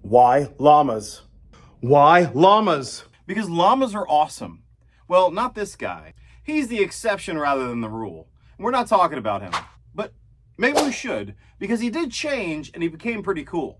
Why llamas? Why llamas? Because llamas are awesome. Well, not this guy. He's the exception rather than the rule. We're not talking about him. But maybe we should, because he did change and he became pretty cool.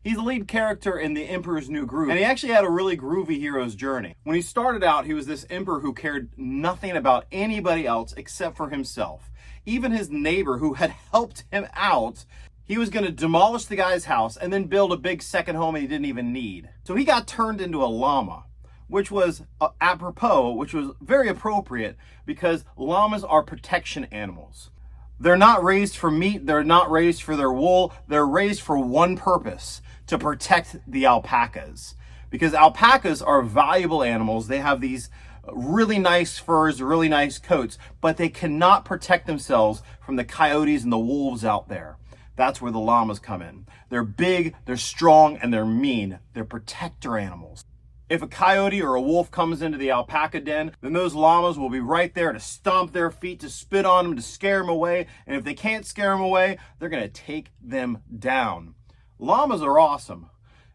He's the lead character in The Emperor's New Groove, and he actually had a really groovy hero's journey. When he started out, he was this emperor who cared nothing about anybody else except for himself. Even his neighbor who had helped him out, he was going to demolish the guy's house and then build a big second home he didn't even need. So he got turned into a llama, which was apropos, which was very appropriate because llamas are protection animals. They're not raised for meat, they're not raised for their wool, they're raised for one purpose, to protect the alpacas. Because alpacas are valuable animals, they have these really nice furs, really nice coats, but they cannot protect themselves from the coyotes and the wolves out there. That's where the llamas come in. They're big, they're strong, and they're mean. They're protector animals. If a coyote or a wolf comes into the alpaca den, then those llamas will be right there to stomp their feet, to spit on them, to scare them away. And if they can't scare them away, they're going to take them down. Llamas are awesome.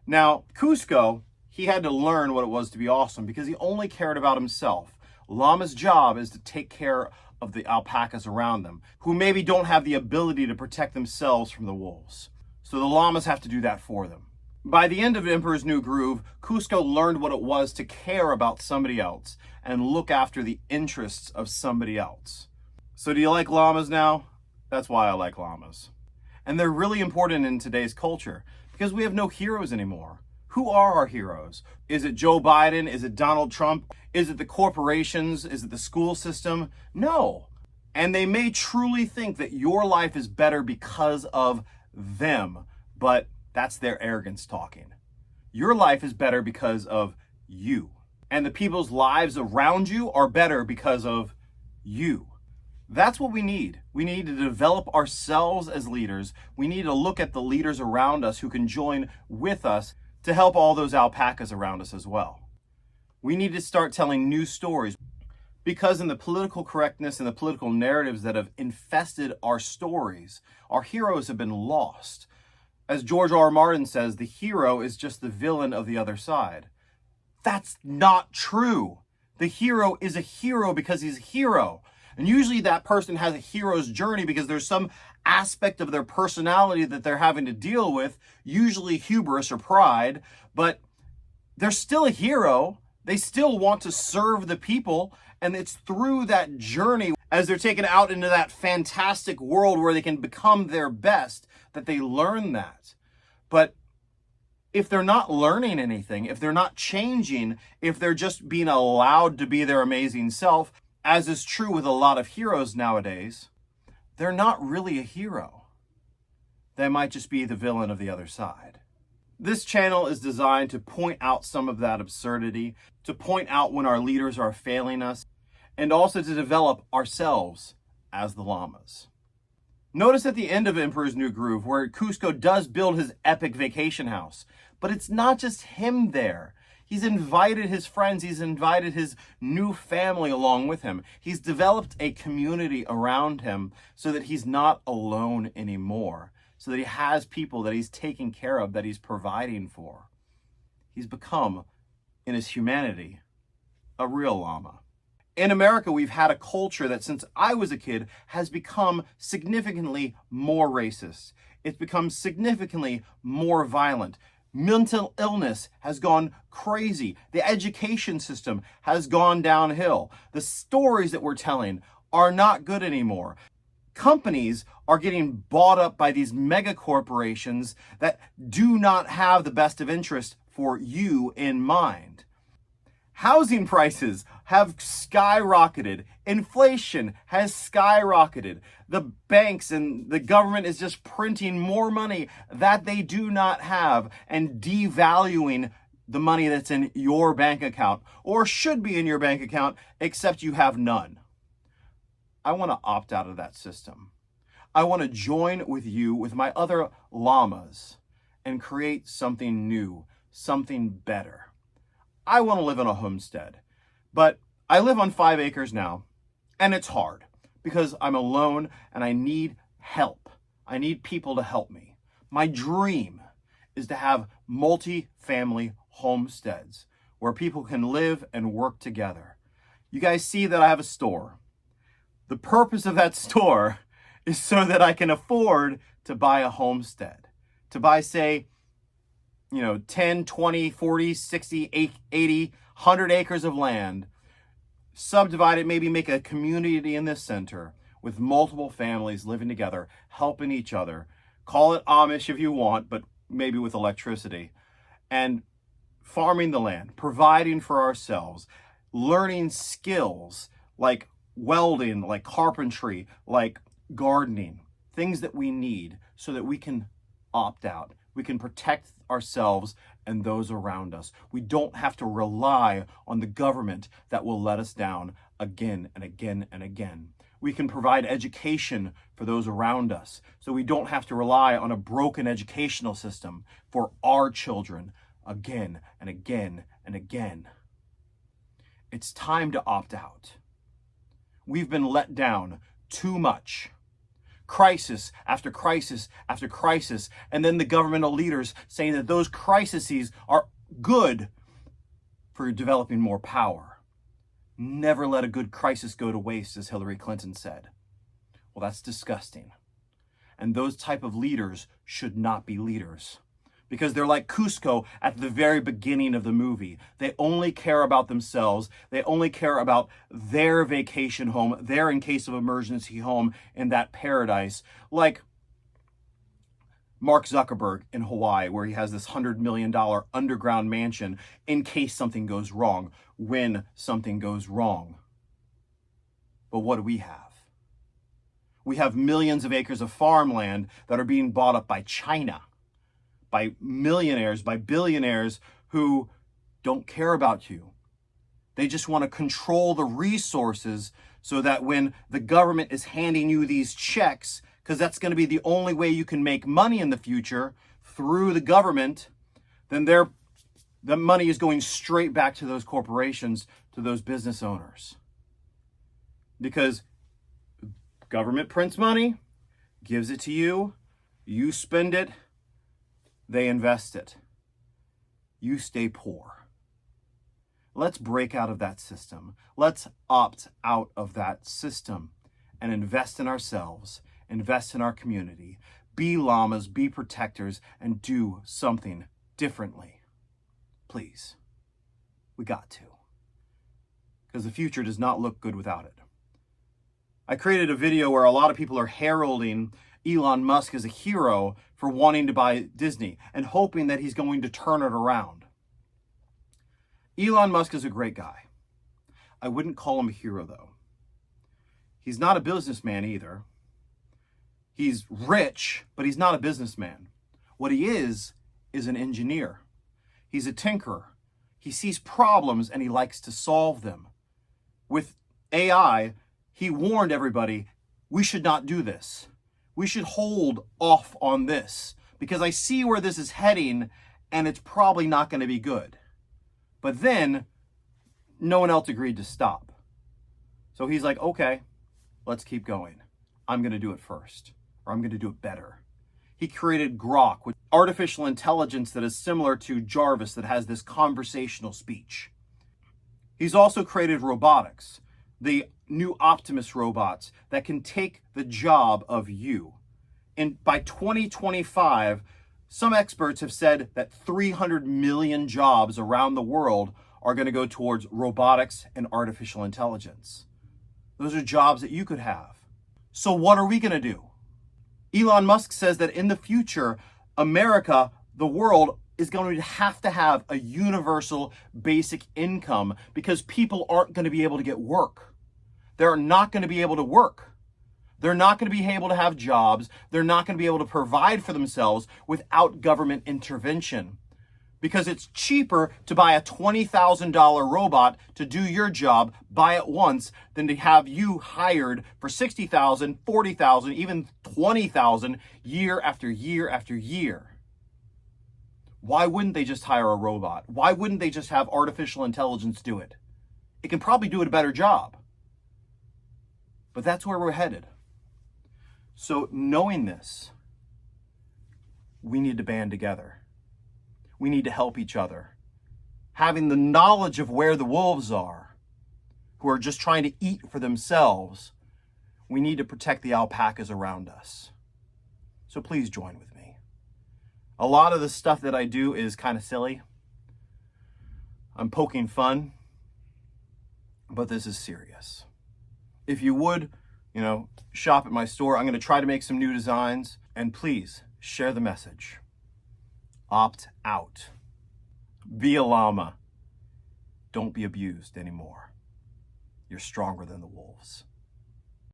Now, Kuzco, he had to learn what it was to be awesome because he only cared about himself. Llama's job is to take care of the alpacas around them, who maybe don't have the ability to protect themselves from the wolves. So the llamas have to do that for them. By the end of Emperor's New Groove, Kuzco learned what it was to care about somebody else and look after the interests of somebody else. So do you like llamas now? That's why I like llamas. And they're really important in today's culture because we have no heroes anymore. Who are our heroes? Is it Joe Biden? Is it Donald Trump? Is it the corporations? Is it the school system? No. And they may truly think that your life is better because of them, but that's their arrogance talking. Your life is better because of you. And the people's lives around you are better because of you. That's what we need. We need to develop ourselves as leaders. We need to look at the leaders around us who can join with us to help all those alpacas around us as well. We need to start telling new stories because in the political correctness and the political narratives that have infested our stories, our heroes have been lost. As George R. R. Martin says, the hero is just the villain of the other side. That's not true. The hero is a hero because he's a hero. And usually that person has a hero's journey because there's some aspect of their personality that they're having to deal with, usually hubris or pride, but they're still a hero. They still want to serve the people. And it's through that journey, as they're taken out into that fantastic world where they can become their best, that they learn that. But if they're not learning anything, if they're not changing, if they're just being allowed to be their amazing self, as is true with a lot of heroes nowadays, they're not really a hero. They might just be the villain of the other side. This channel is designed to point out some of that absurdity, to point out when our leaders are failing us, and also to develop ourselves as the llamas. Notice at the end of Emperor's New Groove where Kuzco does build his epic vacation house, but it's not just him there. He's invited his friends, he's invited his new family along with him. He's developed a community around him so that he's not alone anymore, so that he has people that he's taking care of, that he's providing for. He's become, in his humanity, a real llama. In America, we've had a culture that since I was a kid has become significantly more racist. It's become significantly more violent. Mental illness has gone crazy. The education system has gone downhill. The stories that we're telling are not good anymore. Companies are getting bought up by these mega corporations that do not have the best of interest for you in mind. Housing prices have skyrocketed. Inflation has skyrocketed. The banks and the government is just printing more money that they do not have and devaluing the money that's in your bank account or should be in your bank account, except you have none. I want to opt out of that system. I want to join with you, with my other llamas, and create something new, something better. I want to live in a homestead, but I live on 5 acres now, and it's hard because I'm alone and I need help. I need people to help me. My dream is to have multi-family homesteads where people can live and work together. You guys see that I have a store. The purpose of that store is so that I can afford to buy a homestead, to buy, say, 10, 20, 40, 60, 80, 100 acres of land, subdivide it, maybe make a community in this center with multiple families living together, helping each other. Call it Amish if you want, but maybe with electricity. And farming the land, providing for ourselves, learning skills like welding, like carpentry, like gardening, things that we need so that we can opt out. We can protect ourselves and those around us. We don't have to rely on the government that will let us down again and again and again. We can provide education for those around us so we don't have to rely on a broken educational system for our children again and again and again. It's time to opt out. We've been let down too much. Crisis after crisis after crisis, and then the governmental leaders saying that those crises are good for developing more power. Never let a good crisis go to waste, as Hillary Clinton said. Well, that's disgusting. And those type of leaders should not be leaders, because they're like Kuzco at the very beginning of the movie. They only care about themselves. They only care about their vacation home, their in case of emergency home in that paradise. Like Mark Zuckerberg in Hawaii, where he has this $100 million underground mansion in case something goes wrong, when something goes wrong. But what do we have? We have millions of acres of farmland that are being bought up by China, by millionaires, by billionaires who don't care about you. They just want to control the resources so that when the government is handing you these checks, because that's going to be the only way you can make money in the future through the government, then the money is going straight back to those corporations, to those business owners. Because government prints money, gives it to you, you spend it, they invest it. You stay poor. Let's break out of that system. Let's opt out of that system and invest in ourselves, invest in our community, be llamas, be protectors, and do something differently. Please. We got to. Because the future does not look good without it. I created a video where a lot of people are heralding Elon Musk as a hero for wanting to buy Disney and hoping that he's going to turn it around. Elon Musk is a great guy. I wouldn't call him a hero, though. He's not a businessman either. He's rich, but he's not a businessman. What he is an engineer. He's a tinkerer. He sees problems and he likes to solve them. With AI, he warned everybody, we should not do this. We should hold off on this because I see where this is heading and it's probably not going to be good. But then no one else agreed to stop. So he's like, okay, let's keep going. I'm going to do it first, or I'm going to do it better. He created Grok, with artificial intelligence that is similar to Jarvis, that has this conversational speech. He's also created robotics, the new Optimus robots that can take the job of you. And by 2025, some experts have said that 300 million jobs around the world are going to go towards robotics and artificial intelligence. Those are jobs that you could have. So what are we going to do? Elon Musk says that in the future, America, the world, is going to have a universal basic income because people aren't going to be able to get work. They're not going to be able to work. They're not going to be able to have jobs. They're not going to be able to provide for themselves without government intervention. Because it's cheaper to buy a $20,000 robot to do your job, buy it once, than to have you hired for $60,000, $40,000, even $20,000 year after year after year. Why wouldn't they just hire a robot? Why wouldn't they just have artificial intelligence do it? It can probably do it a better job. But that's where we're headed. So knowing this, we need to band together. we need to help each other. Having the knowledge of where the wolves are, who are just trying to eat for themselves, we need to protect the alpacas around us. So please join with me. A lot of the stuff that I do is kind of silly. I'm poking fun, but this is serious. If you would, shop at my store. I'm going to try to make some new designs, and please share the message. Opt out. Be a llama. Don't be abused anymore. You're stronger than the wolves.